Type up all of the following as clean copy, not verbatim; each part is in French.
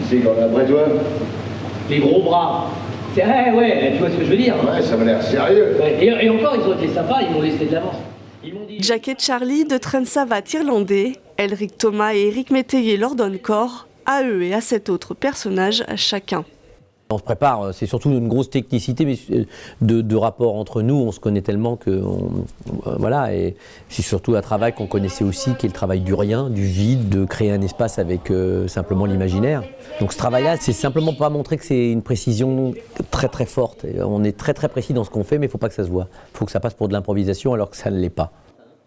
C'est qu'on a après toi. Les gros bras. C'est vrai, ouais, tu vois ce que je veux dire. Ouais, ça m'a l'air sérieux. Ouais, et encore, ils ont été sympas, ils m'ont laissé de l'avance. Ils m'ont dit... Jack et Charlie de Trent-Savat irlandais, Elric Thomas et Éric Métayer leur donnent corps, à eux et à cet autre personnage chacun. On se prépare, c'est surtout une grosse technicité mais de rapport entre nous, on se connaît tellement que voilà, et c'est surtout un travail qu'on connaissait aussi, qui est le travail du rien, du vide, de créer un espace avec simplement l'imaginaire. Donc ce travail-là, c'est simplement pas montrer que c'est une précision très très forte. On est très très précis dans ce qu'on fait, mais il ne faut pas que ça se voit. Il faut que ça passe pour de l'improvisation alors que ça ne l'est pas.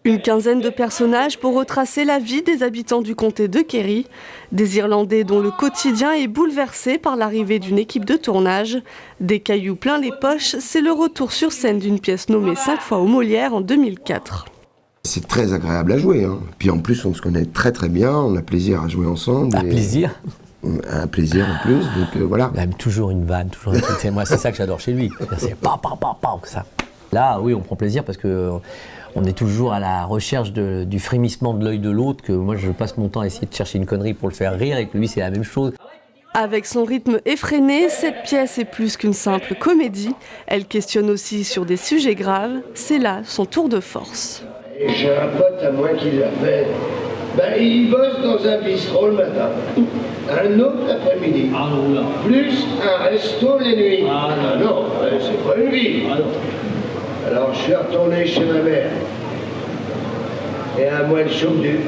Une quinzaine de personnages pour retracer la vie des habitants du comté de Kerry, des Irlandais dont le quotidien est bouleversé par l'arrivée d'une équipe de tournage. Des cailloux plein les poches, c'est le retour sur scène d'une pièce nommée 5 fois au Molière en 2004. C'est très agréable à jouer, hein. Puis en plus on se connaît très très bien, on a plaisir à jouer ensemble. Un plaisir. Un plaisir en plus, donc voilà. Il a toujours une vanne, toujours un truc. Moi c'est ça que j'adore chez lui, c'est pam pam pam pam ça. Là oui on prend plaisir parce que on est toujours à la recherche du frémissement de l'œil de l'autre, que moi je passe mon temps à essayer de chercher une connerie pour le faire rire et que lui c'est la même chose. Avec son rythme effréné, cette pièce est plus qu'une simple comédie. Elle questionne aussi sur des sujets graves. C'est là son tour de force. Et j'ai un pote à moi qui l'a fait. Ben, il bosse dans un bistrot le matin, un autre l'après-midi, plus un resto les nuits. Non, c'est pas une vie. Alors je suis retourné chez ma mère. Et à moi le chaud du.